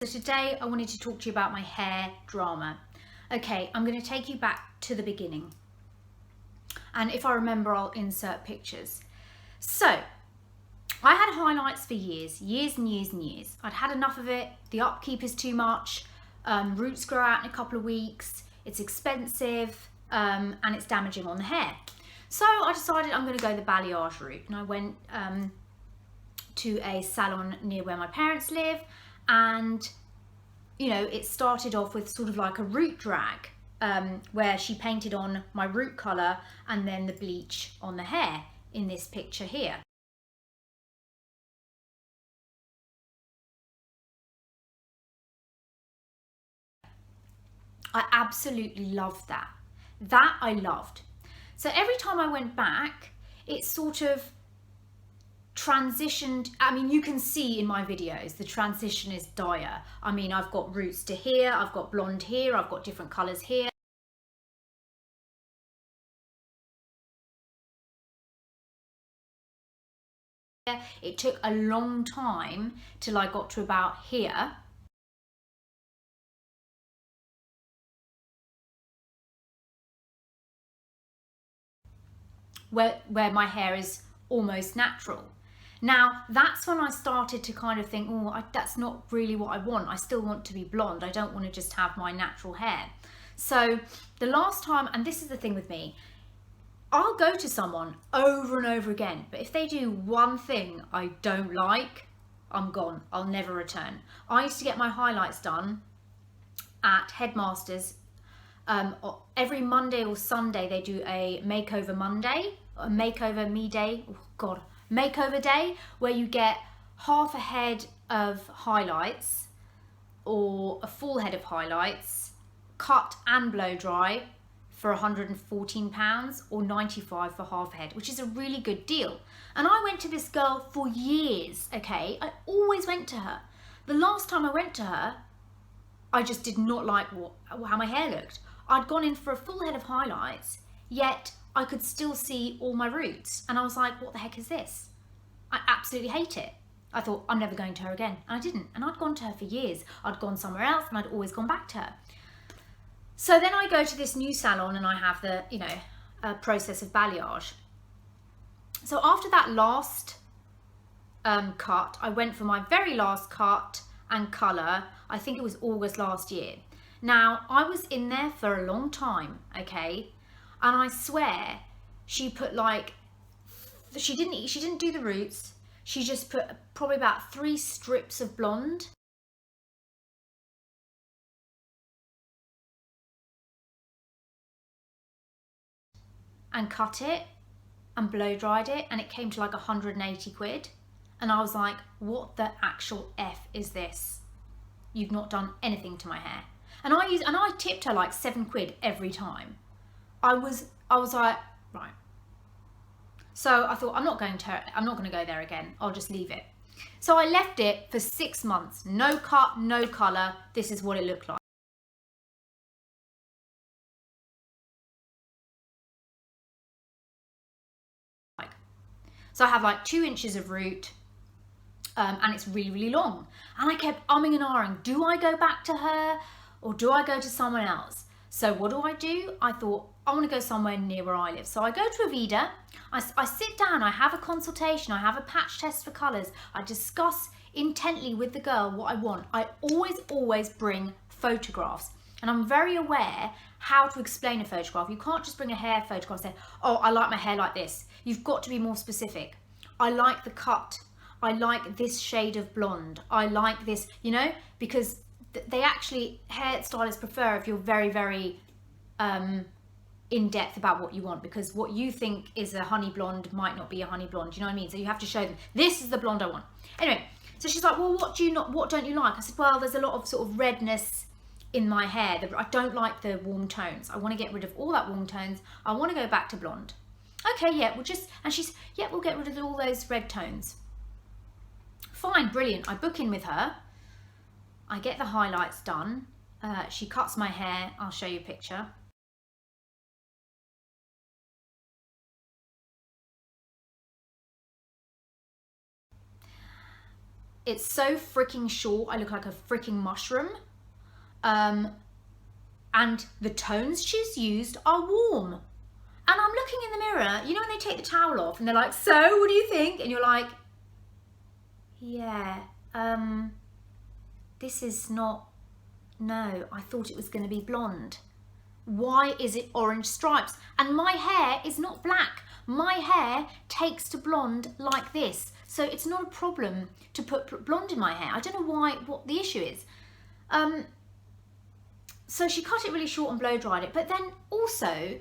So today I wanted to talk to you about my hair drama. Okay, I'm going to take you back to the beginning. And if I remember, I'll insert pictures. So, I had highlights for years and years and years. I'd had enough of it. The upkeep is too much. Roots grow out in a couple of weeks. It's expensive and it's damaging on the hair. So I decided I'm going to go the balayage route. And I went to a salon near where my parents live. And, you know, it started off with sort of like a root drag where she painted on my root colour and then the bleach on the hair in this picture here. I absolutely loved that. That I loved. So every time I went back, it sort of transitioned. I mean, you can see in my videos the transition is dire. I mean, I've got roots to here, I've got blonde here, I've got different colours here. It took a long time till I got to about here. Where my hair is almost natural. Now, that's when I started to kind of think, oh, that's not really what I want. I still want to be blonde. I don't want to just have my natural hair. So the last time, and this is the thing with me, I'll go to someone over and over again, but if they do one thing I don't like, I'm gone. I'll never return. I used to get my highlights done at Headmasters. Every Monday or Sunday they do a makeover Monday, a makeover me day, oh god, makeover day, where you get half a head of highlights or a full head of highlights, cut and blow dry for £114 or £95 for half a head, which is a really good deal. And I went to this girl for years, okay? I always went to her. The last time I went to her, I just did not like how my hair looked. I'd gone in for a full head of highlights, yet I could still see all my roots. And I was like, what the heck is this? I absolutely hate it. I thought, I'm never going to her again. And I didn't. And I'd gone to her for years. I'd gone somewhere else and I'd always gone back to her. So then I go to this new salon and I have the, you know, process of balayage. So after that last cut, I went for my very last cut and colour. I think it was August last year. Now, I was in there for a long time, okay? And I swear she put like, she didn't do the roots. She just put probably about 3 strips of blonde. And cut it and blow dried it, and it came to like 180 quid. And I was like, what the actual F is this? You've not done anything to my hair. And I tipped her like 7 quid every time. I was like, right. So I thought, I'm not going to go there again. I'll just leave it. So I left it for 6 months. No cut, no colour. This is what it looked like. So I have like 2 inches of root. And it's really, really long. And I kept umming and ahhing. Do I go back to her or do I go to someone else? So what do? I thought, I want to go somewhere near where I live. So I go to Avida. I sit down. I have a consultation. I have a patch test for colours. I discuss intently with the girl what I want. I always bring photographs. And I'm very aware how to explain a photograph. You can't just bring a hair photograph and say, oh, I like my hair like this. You've got to be more specific. I like the cut. I like this shade of blonde. I like this, you know, because they actually, hairstylists prefer if you're very, very in depth about what you want, because what you think is a honey blonde might not be a honey blonde, you know what I mean? So you have to show them, this is the blonde I want. Anyway, so she's like, well, what don't you like? I said, well, there's a lot of sort of redness in my hair. I don't like the warm tones. I want to get rid of all that warm tones. I want to go back to blonde. Okay, yeah, and she's, yeah, we'll get rid of all those red tones. Fine, brilliant. I book in with her. I get the highlights done. She cuts my hair. I'll show you a picture. it's so freaking short. I look like a freaking mushroom. And the tones she's used are warm. And I'm looking in the mirror, you know when they take the towel off and they're like, so what do you think? And you're like, yeah, this is not, no, I thought it was going to be blonde. Why is it orange stripes? And my hair is not black. My hair takes to blonde like this. So it's not a problem to put blonde in my hair. I don't know what the issue is. So she cut it really short and blow dried it. But then also,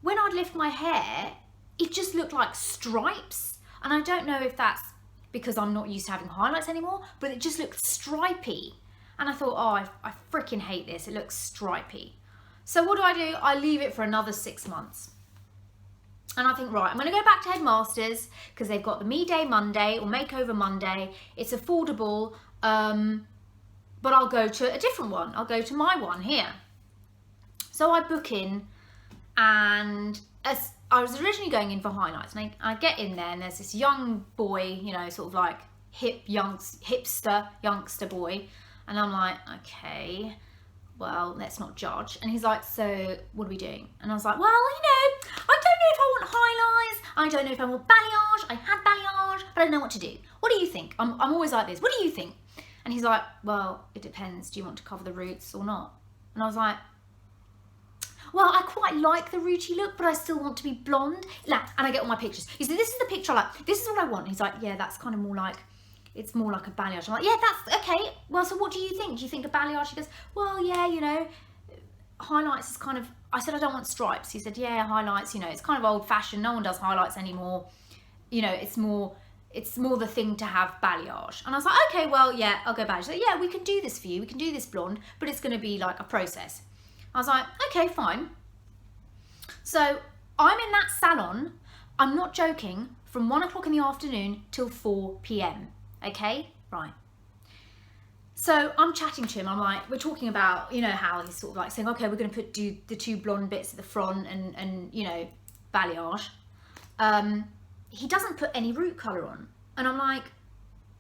when I'd lift my hair, it just looked like stripes. And I don't know if that's because I'm not used to having highlights anymore, but it just looked stripy. And I thought, oh, I freaking hate this. It looks stripy. So what do? I leave it for another 6 months. And I think, right, I'm going to go back to Headmasters because they've got the Me Day Monday or Makeover Monday. It's affordable, but I'll go to a different one. I'll go to my one here. So I book in, and as I was originally going in for highlights, and I get in there, and there's this young boy, you know, sort of like hipster youngster boy, and I'm like, okay, well, let's not judge. And he's like, so what are we doing? And I was like, well, you know, I don't know if I want highlights, I don't know if I want balayage, I had balayage, but I don't know what to do. What do you think? I'm always like this, what do you think? And he's like, well, it depends, do you want to cover the roots or not? And I was like, well, I quite like the rooty look, but I still want to be blonde. And I get all my pictures. He said, this is the picture I like, this is what I want. He's like, yeah, that's kind of more like, it's more like a balayage. I'm like, yeah, that's okay. Well, so what do you think? Do you think a balayage? He goes, well, yeah, you know, highlights is kind of, I said, I don't want stripes. He said, yeah, highlights, you know, it's kind of old fashioned. No one does highlights anymore. You know, it's more the thing to have balayage. And I was like, okay, well, yeah, I'll go balayage. So yeah, we can do this for you. We can do this blonde, but it's going to be like a process. I was like, okay, fine. So I'm in that salon, I'm not joking, from 1 o'clock in the afternoon till 4 p.m. Okay, right. So I'm chatting to him, I'm like, we're talking about, you know, how he's sort of like saying, okay, we're going to do the 2 blonde bits at the front and you know, balayage. He doesn't put any root colour on. And I'm like,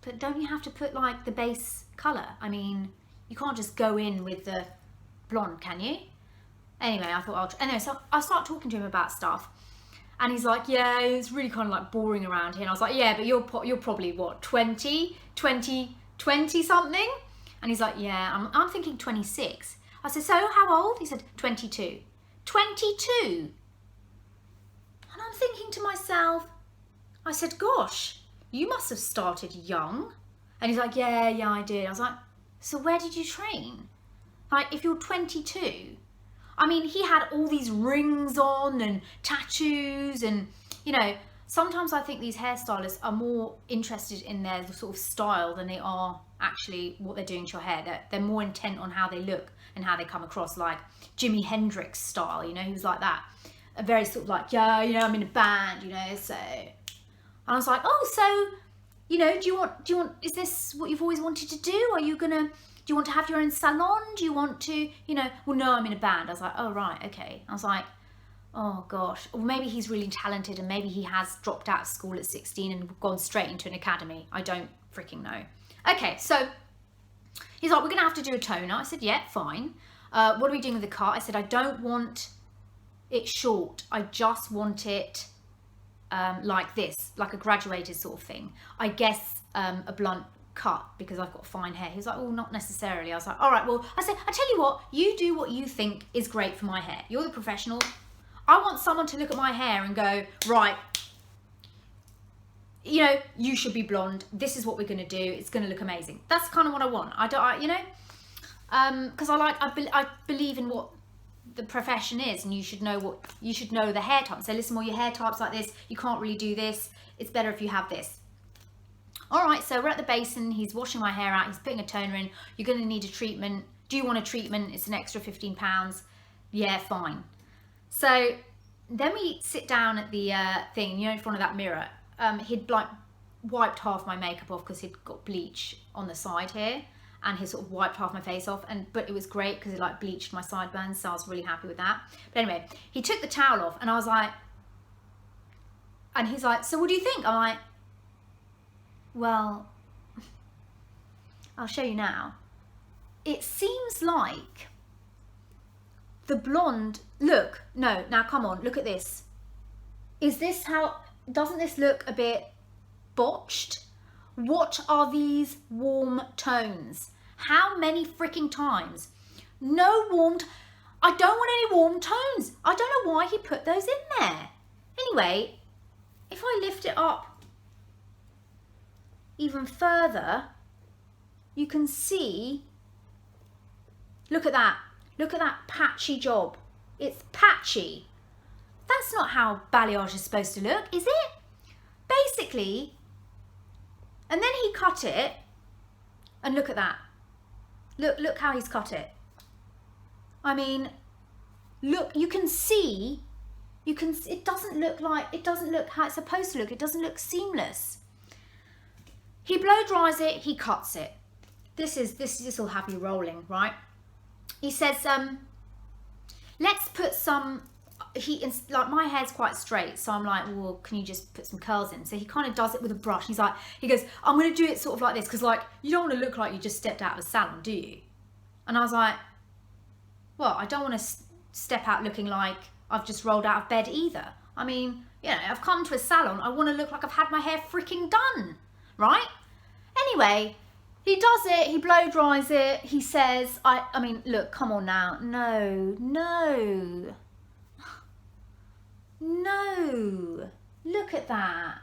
but don't you have to put like the base colour? I mean, you can't just go in with the blonde, can you? Anyway, I thought anyway, so I start talking to him about stuff, and he's like, yeah, it's really kind of like boring around here. And I was like, yeah, but you're probably what, 20 something? And he's like, yeah, I'm thinking 26. I said, so how old? He said 22. 22. And I'm thinking to myself, I said, gosh, you must have started young. And he's like, yeah, I did. I was like, so where did you train? Like, if you're 22, I mean, he had all these rings on and tattoos, and, you know, sometimes I think these hairstylists are more interested in their sort of style than they are actually what they're doing to your hair. They're more intent on how they look and how they come across, like Jimi Hendrix style, you know, he was like that. A very sort of like, yeah, you know, I'm in a band, you know, so. And I was like, oh, so, you know, do you want, is this what you've always wanted to do? Are you gonna, do you want to have your own salon? Do you want to, you know, well, no, I'm in a band. I was like, oh, right, okay. I was like, oh gosh, or maybe he's really talented and maybe he has dropped out of school at 16 and gone straight into an academy. I don't freaking know. Okay, so he's like, we're gonna have to do a toner. I said, yeah, fine. What are we doing with the cut? I said, I don't want it short. I just want it like this, like a graduated sort of thing. I guess a blunt cut because I've got fine hair. He was like, oh, not necessarily. I was like, all right, well, I said, I tell you what, you do what you think is great for my hair. You're the professional. I want someone to look at my hair and go, right, you know, you should be blonde. This is what we're going to do. It's going to look amazing. That's kind of what I want. You know, because I believe in what the profession is, and you should know the hair type. So listen, well, your hair type's like this. You can't really do this. It's better if you have this. All right, so we're at the basin. He's washing my hair out. He's putting a toner in. You're going to need a treatment. Do you want a treatment? It's an extra £15. Yeah, fine. So then we sit down at the thing, you know, in front of that mirror. He'd like wiped half my makeup off because he'd got bleach on the side here, and he sort of wiped half my face off. But it was great because it like bleached my sideburns, so I was really happy with that. But anyway, he took the towel off, and I was like, and he's like, so what do you think? I'm like, well, I'll show you now. It seems like the blonde, look, no, now come on, look at this. Is this how, doesn't this look a bit botched? What are these warm tones? How many freaking times? No warmed, I don't want any warm tones. I don't know why he put those in there. Anyway, if I lift it up even further, you can see, look at that patchy job. It's patchy. That's not how balayage is supposed to look, is it? Basically, and then he cut it, and look at that. Look how he's cut it. I mean, look, you can see, it doesn't look how it's supposed to look. It doesn't look seamless. He blow dries it, he cuts it. This will have you rolling, right? He says, let's put some, like my hair's quite straight, so I'm like, well, can you just put some curls in? So he kind of does it with a brush. He goes, I'm going to do it sort of like this, because like, you don't want to look like you just stepped out of a salon, do you? And I was like, well, I don't want to step out looking like I've just rolled out of bed either. I mean, you know, I've come to a salon, I want to look like I've had my hair freaking done, right? Anyway, he does it, he blow dries it, he says, I mean, look, come on now, no, look at that.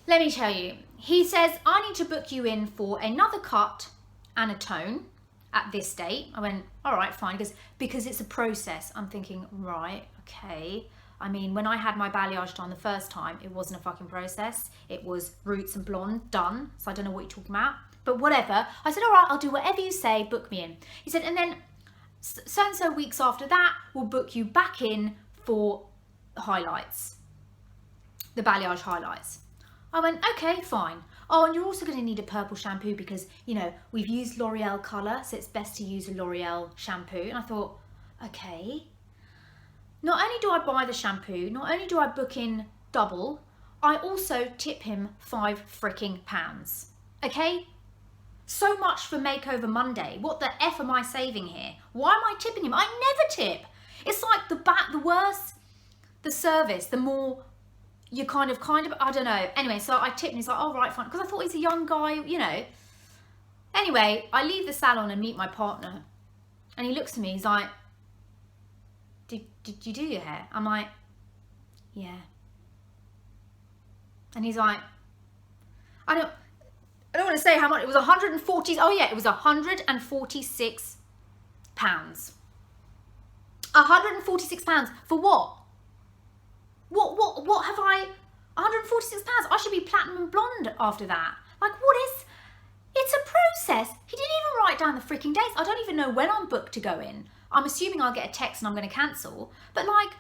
Let me tell you, he says, I need to book you in for another cut and a tone at this date. I went, all right, fine. He goes, because it's a process. I'm thinking, right, okay. I mean, when I had my balayage done the first time, it wasn't a fucking process. It was roots and blonde done. So I don't know what you're talking about, but whatever. I said, all right, I'll do whatever you say, book me in. He said, and then so-and-so weeks after that, we'll book you back in for highlights, the balayage highlights. I went, okay, fine. Oh, and you're also going to need a purple shampoo because, you know, we've used L'Oreal colour, so it's best to use a L'Oreal shampoo. And I thought, okay. Not only do I buy the shampoo, not only do I book in double, I also tip him £5 freaking. Okay? So much for Makeover Monday. What the F am I saving here? Why am I tipping him? I never tip. It's like the worse the service, the more you kind of, I don't know. Anyway, so I tipped and he's like, oh, right, fine. Because I thought he's a young guy, you know. Anyway, I leave the salon and meet my partner. And he looks at me, he's like, did you do your hair? I'm like, yeah. And he's like, I don't want to say how much. It was 140, oh yeah, it was £146. £146 for what? What have I, £146? I should be platinum and blonde after that. Like, what is, it's a process. He didn't even write down the freaking dates. I don't even know when I'm booked to go in. I'm assuming I'll get a text and I'm going to cancel. But like,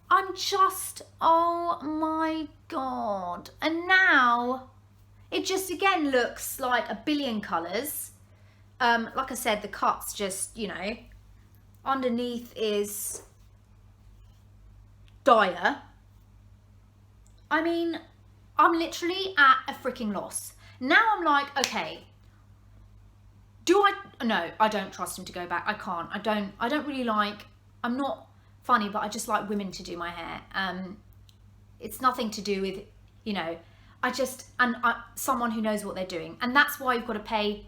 I'm just, oh my God. And now it just again looks like a billion colours. Like I said, the cut's just, you know, underneath is dire. I mean, I'm literally at a freaking loss. Now I'm like, okay, no, I don't trust him to go back. I can't. I don't really like, I'm not funny, but I just like women to do my hair. It's nothing to do with, you know, someone who knows what they're doing. And that's why you've got to pay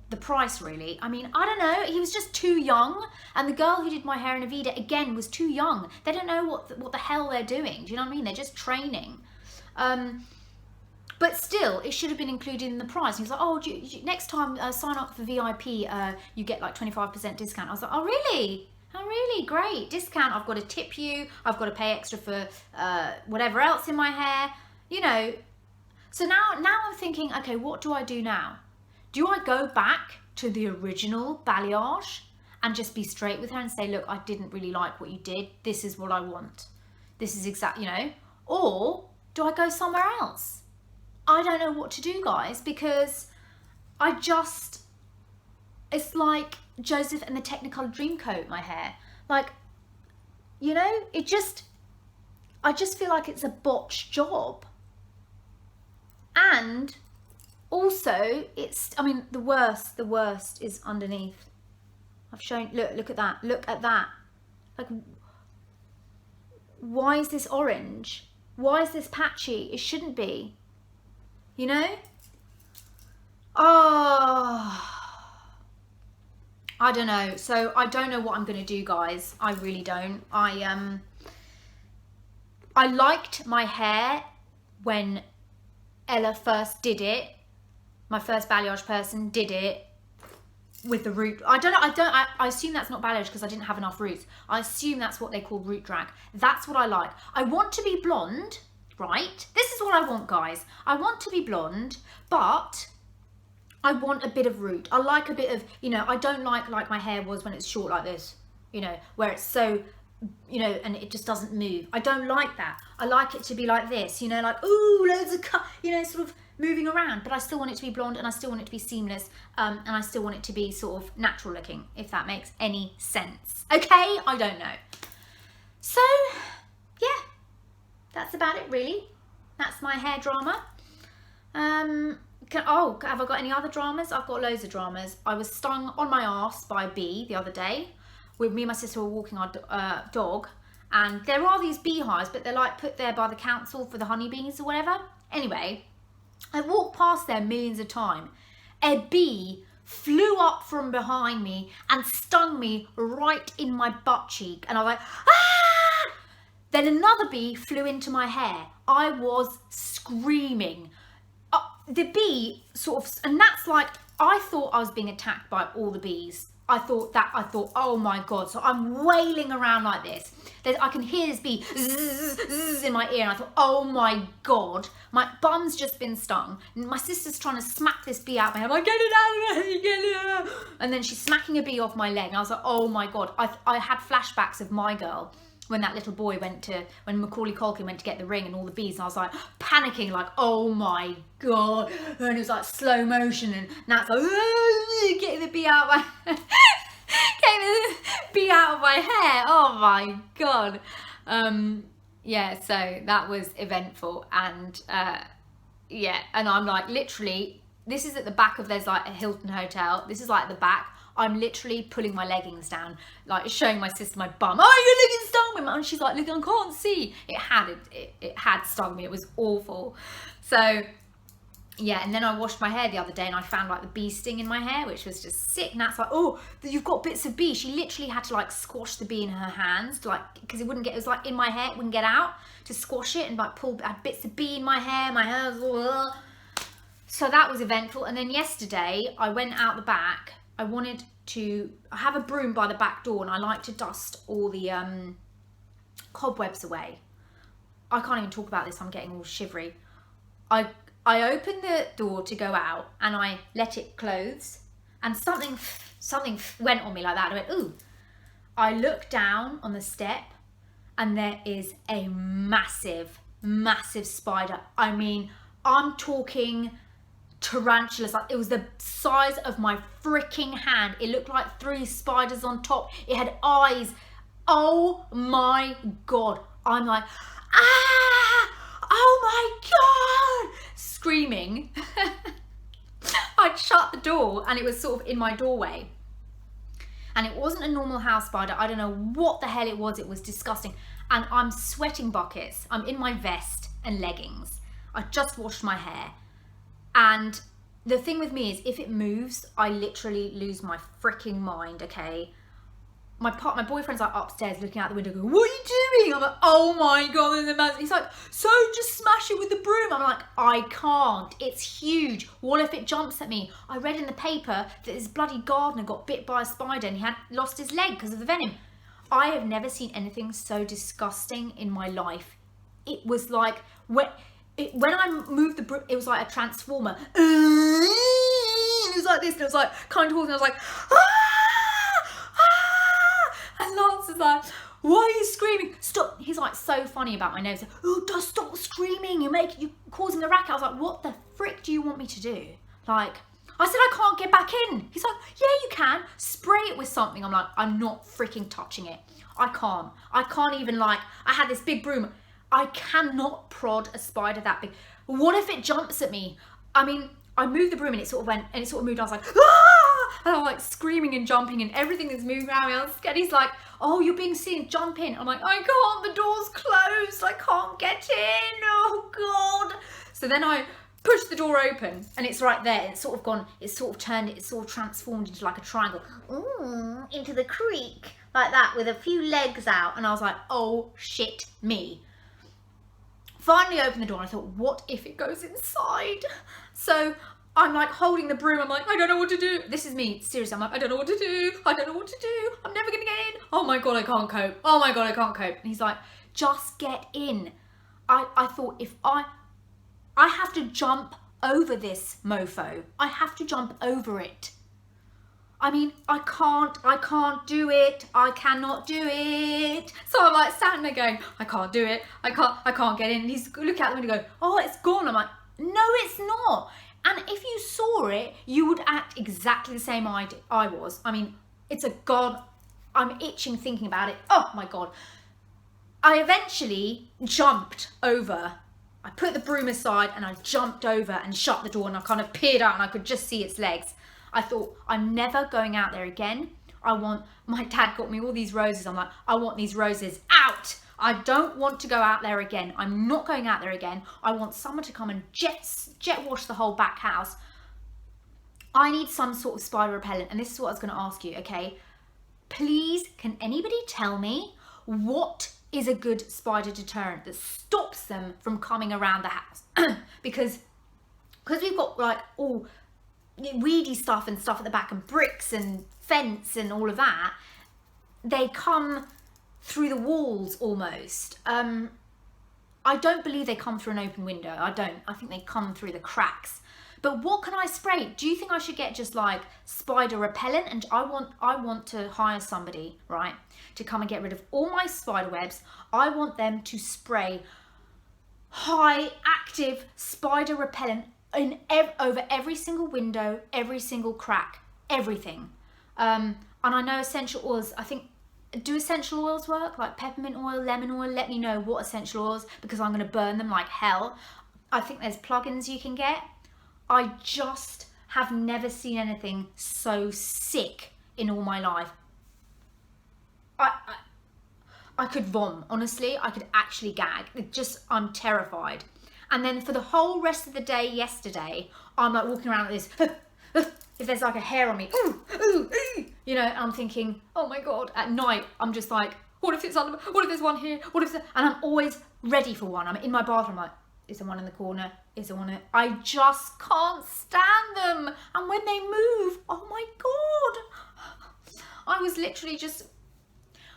the price, really. I mean, I don't know, he was just too young, and the girl who did my hair in Avida again was too young. They don't know what the hell they're doing. Do you know what I mean? They're just training. But still, it should have been included in the price. He was like, oh, next time sign up for VIP, you get like 25% discount. I was like, oh really? Oh really? Great, discount. I've got to tip you, I've got to pay extra for whatever else in my hair, you know. So now I'm thinking, okay, what do I do now? Do I go back to the original balayage and just be straight with her and say, look, I didn't really like what you did. This is what I want. This is exactly, you know. Or do I go somewhere else? I don't know what to do, guys, because it's like Joseph and the Technicolor Dreamcoat, my hair. Like, you know, I just feel like it's a botched job. And Also, I mean, the worst is underneath. I've shown, look at that, look at that. Like, why is this orange? Why is this patchy? It shouldn't be, you know? Oh, I don't know. So I don't know what I'm going to do, guys. I really don't. I liked my hair when Ella first did it. My first balayage person did it with the root. I don't know. I assume that's not balayage because I didn't have enough roots. I assume that's what they call root drag. That's what I like. I want to be blonde, right? This is what I want, guys. I want to be blonde, but I want a bit of root. I like a bit of, you know, I don't like my hair was when it's short like this, you know, where it's so, you know, and it just doesn't move. I don't like that. I like it to be like this, you know, like, ooh, loads of cut, you know, sort of moving around, but I still want it to be blonde and I still want it to be seamless, and I still want it to be sort of natural looking, if that makes any sense. Okay, I don't know. So, yeah, that's about it really. That's my hair drama. Oh, have I got any other dramas? I've got loads of dramas. I was stung on my arse by a bee the other day. Me and my sister were walking our dog, and there are these beehives, but they're like put there by the council for the honeybees or whatever. Anyway, I walked past there millions of times. A bee flew up from behind me and stung me right in my butt cheek, and I was like, ah! Then another bee flew into my hair. I was screaming. The bee sort of, and that's like, I thought I was being attacked by all the bees. I thought, oh my God. So I'm wailing around like this. I can hear this bee zzz, zzz in my ear, and I thought, oh my God, my bum's just been stung. My sister's trying to smack this bee out of my head. I'm like, get it out of me, get it out. And then she's smacking a bee off my leg, and I was like, oh my God. I had flashbacks of My Girl, when that little boy when Macaulay Culkin went to get the ring and all the bees, and I was like panicking, like, oh my God. And it was like slow motion, and Nat's like, getting the bee out of my getting the bee out of my hair. Oh my God. Yeah, so that was eventful, and yeah, and I'm like, literally, this is at the back of, there's like a Hilton hotel, this is like at the back. I'm literally pulling my leggings down, like showing my sister my bum. Oh, your leggings stung me, and she's like, look, I can't see. It had stung me. It was awful. So yeah, and then I washed my hair the other day, and I found like the bee sting in my hair, which was just sick. And that's like, oh, you've got bits of bee. She literally had to like squash the bee in her hands, like, because it was like in my hair, it wouldn't get out, to squash it, and like I had bits of bee in my hair. My hair was, so that was eventful. And then yesterday I went out the back. I have a broom by the back door, and I like to dust all the cobwebs away. I can't even talk about this, I'm getting all shivery. I opened the door to go out, and I let it close, and something went on me like that. I went, ooh. I looked down on the step, and there is a massive, massive spider. I mean, I'm talking tarantulas, like it was the size of my freaking hand. It looked like 3 spiders on top. It had eyes. Oh my God. I'm like, ah, oh my God, screaming. I'd shut the door, and it was sort of in my doorway, and it wasn't a normal house spider. I don't know what the hell it was. It was disgusting, and I'm sweating buckets. I'm in my vest and leggings. I just washed my hair. And the thing with me is, if it moves, I literally lose my freaking mind, okay? My boyfriend's like upstairs looking out the window going, what are you doing? I'm like, oh my God. And he's like, so just smash it with the broom. I'm like, I can't. It's huge. What if it jumps at me? I read in the paper that this bloody gardener got bit by a spider, and he had lost his leg because of the venom. I have never seen anything so disgusting in my life. It was like, when I moved the broom, it was like a transformer. It was like this, and it was like coming towards me. I was like, and Lance is like, why are you screaming? Stop. He's like so funny about my nose. Oh, just stop screaming. You're causing the racket. I was like, what the frick do you want me to do? Like, I said, I can't get back in. He's like, yeah, you can. Spray it with something. I'm like, I'm not freaking touching it. I can't even, like, I had this big broom. I cannot prod a spider that big. What if it jumps at me? I mean, I moved the broom and it sort of went, and it sort of moved. I was like, ah! And I'm like screaming and jumping and everything is moving around me. I was scared. He's like, oh, you're being seen, jump in. I'm like, I can't, the door's closed. I can't get in. Oh God. So then I pushed the door open and it's right there. It's sort of gone, it's sort of turned, it's sort of transformed into like a triangle. Ooh, into the creek. Like that with a few legs out. And I was like, oh shit me. Finally opened the door and I thought, what if it goes inside? So I'm like holding the broom. I'm like, I don't know what to do. This is me, seriously. I'm like, I don't know what to do. I don't know what to do. I'm never gonna get in. Oh my God, I can't cope. Oh my God, I can't cope. And he's like, just get in. I thought if I have to jump over this mofo. I have to jump over it. I mean, I can't do it. I cannot do it. So I'm like standing there going, I can't do it. I can't get in. And he's looking out the window going, oh, it's gone. I'm like, no, it's not. And if you saw it, you would act exactly the same I was. I mean, it's a God. I'm itching thinking about it. Oh my God. I eventually jumped over. I put the broom aside and I jumped over and shut the door and I kind of peered out and I could just see its legs. I thought, I'm never going out there again. My dad got me all these roses. I'm like, I want these roses out. I don't want to go out there again. I'm not going out there again. I want someone to come and jet wash the whole back house. I need some sort of spider repellent. And this is what I was going to ask you, okay? Please, can anybody tell me what is a good spider deterrent that stops them from coming around the house? because we've got like all weedy stuff and stuff at the back and bricks and fence and all of that, they come through the walls almost. I don't believe they come through an open window. I think they come through the cracks. But what can I spray? Do you think I should get just like spider repellent? And I want to hire somebody, right, to come and get rid of all my spider webs. I want them to spray high active spider repellent over every single window, every single crack, everything. And I know essential oils, I think, do essential oils work? Like peppermint oil, lemon oil? Let me know what essential oils, because I'm going to burn them like hell. I think there's plugins you can get. I just have never seen anything so sick in all my life. I could vom, honestly. I could actually gag. I'm terrified. And then for the whole rest of the day yesterday, I'm like walking around like this. If there's like a hair on me, you know, and I'm thinking, oh my God. At night, I'm just like, what if it's under, what if there's one here? What if and I'm always ready for one. I'm in my bathroom like, is there one in the corner? Is there one? I just can't stand them. And when they move, oh my God. I was literally just,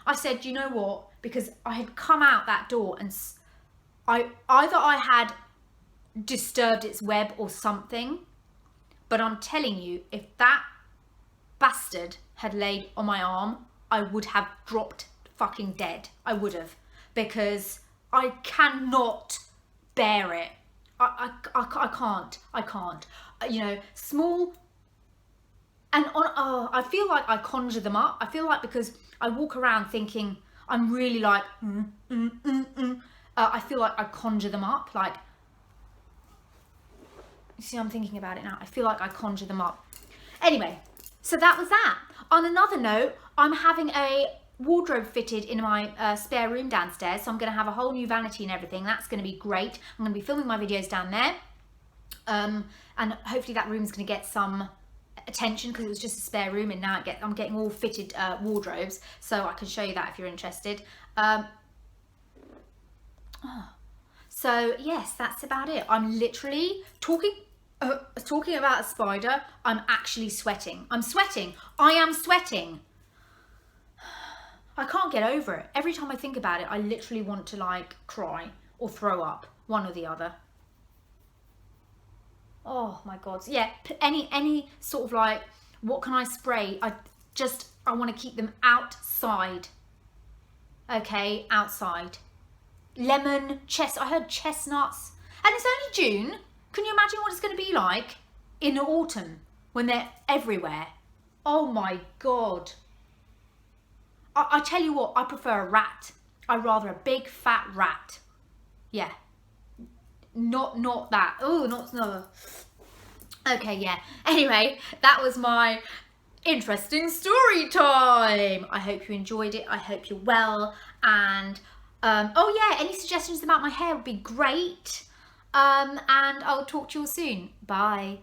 I said, you know what? Because I had come out that door and either I had disturbed its web or something, but I'm telling you, if that bastard had laid on my arm, I would have dropped fucking dead. I would have, because I cannot bear it. I can't. You know, small, and I feel like I conjure them up. I feel like because I walk around thinking I'm really like, I feel like I conjure them up. Like, you see, I'm thinking about it now. I feel like I conjure them up. Anyway, so that was that. On another note, I'm having a wardrobe fitted in my spare room downstairs, so I'm going to have a whole new vanity and everything. That's going to be great. I'm going to be filming my videos down there, and hopefully that room's going to get some attention, because it was just a spare room and now I'm getting all fitted wardrobes, so I can show you that if you're interested. So yes, that's about it. I'm literally talking about a spider. I'm actually sweating. I'm sweating. I am sweating. I can't get over it. Every time I think about it, I literally want to like cry or throw up, one or the other. Oh my God. Yeah, any sort of like, what can I spray? I want to keep them outside. Okay, outside. Lemon, I heard chestnuts. And it's only June. Can you imagine what it's going to be like in autumn when they're everywhere? Oh my God. I tell you what, I prefer a rat. I'd rather a big fat rat. Yeah. Not that. Oh, no. Okay, yeah. Anyway, that was my interesting story time. I hope you enjoyed it. I hope you're well. And oh yeah, any suggestions about my hair would be great. And I'll talk to you all soon. Bye.